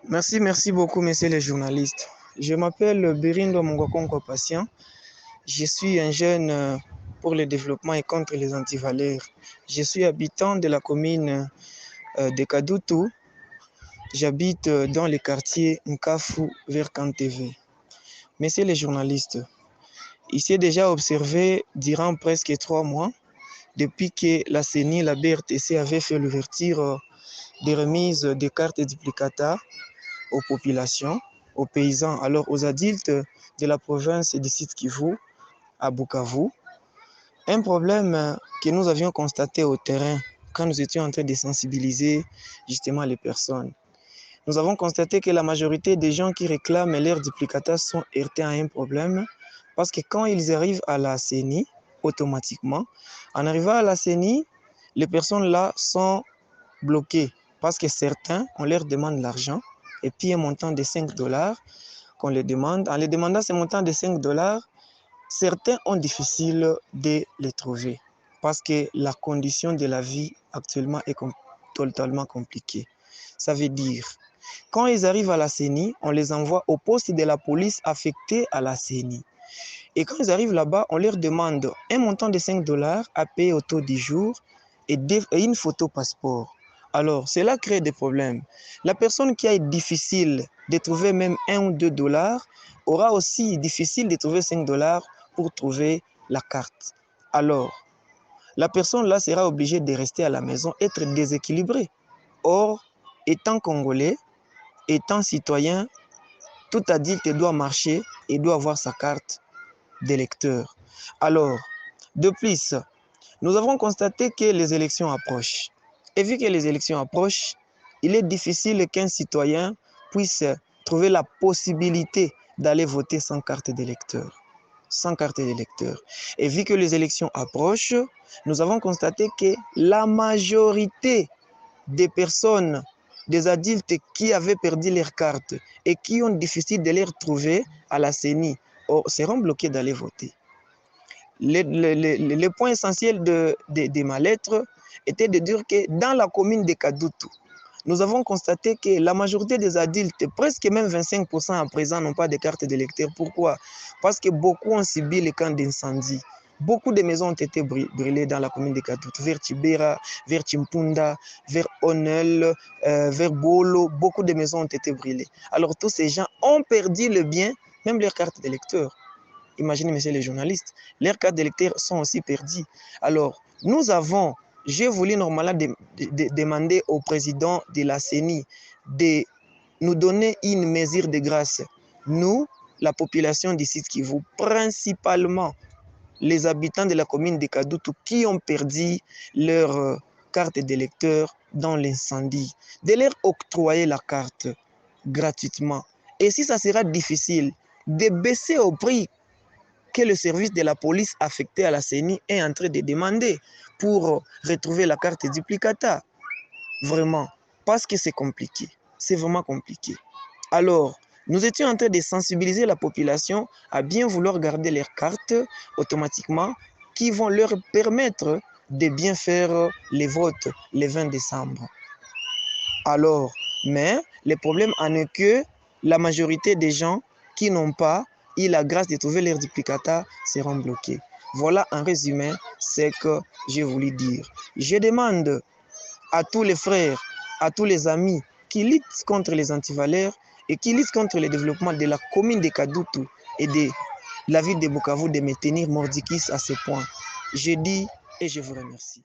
Merci beaucoup, messieurs les journalistes. Je m'appelle Berindo Mungokongo Patient. Je suis un jeune pour le développement et contre les antivaleurs. Je suis habitant de la commune de Kadoutou. J'habite dans le quartier Nkafou vers Kanteve. Messieurs les journalistes, il s'est déjà observé durant presque 3 mois, depuis que la CENI, la BRTC avait fait l'ouverture des remises des cartes duplicata aux populations, aux paysans, alors aux adultes de la province de Sud Kivu à Bukavu. Un problème que nous avions constaté au terrain quand nous étions en train de sensibiliser justement les personnes. Nous avons constaté que la majorité des gens qui réclament leurs duplicata sont heurtés à un problème parce que quand ils arrivent à la CENI, automatiquement, en arrivant à la CENI, les personnes là sont bloquées parce que certains, on leur demande l'argent et puis un montant de 5 dollars qu'on les demande. En les demandant ce montant de 5 dollars, certains ont difficile de les trouver parce que la condition de la vie actuellement est totalement compliquée. Ça veut dire, quand ils arrivent à la CENI, on les envoie au poste de la police affecté à la CENI. Et quand ils arrivent là-bas, on leur demande un montant de 5 dollars à payer au taux du jour et une photo passeport. Alors, cela crée des problèmes. La personne qui a difficile de trouver même 1 ou 2 dollars aura aussi difficile de trouver 5 dollars pour trouver la carte. Alors, la personne là sera obligée de rester à la maison, être déséquilibrée. Or, étant congolais, étant citoyen, tout adulte doit marcher et doit avoir sa carte d'électeur. Alors, de plus, nous avons constaté que les élections approchent. Et vu que les élections approchent, il est difficile qu'un citoyen puisse trouver la possibilité d'aller voter sans carte d'électeur. Sans carte d'électeur. Et vu que les élections approchent, nous avons constaté que la majorité des personnes, des adultes qui avaient perdu leur carte et qui ont difficile de les retrouver à la CENI, seront bloqués d'aller voter. Le point essentiel de ma lettre était de dire que dans la commune de Kadoutou, nous avons constaté que la majorité des adultes, presque même 25% à présent, n'ont pas de carte d'électeur. Pourquoi? Parce que beaucoup ont subi les camps d'incendie. Beaucoup de maisons ont été brûlées dans la commune de Kadoutou, vers Tibera, vers Chimpunda, vers Onel, vers Bolo. Beaucoup de maisons ont été brûlées. Alors tous ces gens ont perdu le bien, même leur carte d'électeur. Imaginez, messieurs les journalistes, leurs cartes d'électeurs sont aussi perdues. Alors, j'ai voulu normalement demander au président de la CENI de nous donner une mesure de grâce. Nous, la population d'ici Kivu, principalement les habitants de la commune de Kadoutou qui ont perdu leur carte d'électeur dans l'incendie, de leur octroyer la carte gratuitement. Et si ça sera difficile, de baisser au prix que le service de la police affecté à la CENI est en train de demander pour retrouver la carte duplicata. Vraiment, parce que c'est compliqué. C'est vraiment compliqué. Alors, nous étions en train de sensibiliser la population à bien vouloir garder leurs cartes automatiquement qui vont leur permettre de bien faire les votes le 20 décembre. Alors, mais le problème en est que la majorité des gens qui n'ont pas eu la grâce de trouver leur duplicata seront bloqués. Voilà en résumé ce que j'ai voulu dire. Je demande à tous les frères, à tous les amis qui luttent contre les antivaleurs et qui luttent contre le développement de la commune de Kadoutou et de la ville de Bukavu de me tenir mordicus à ce point. Je dis et je vous remercie.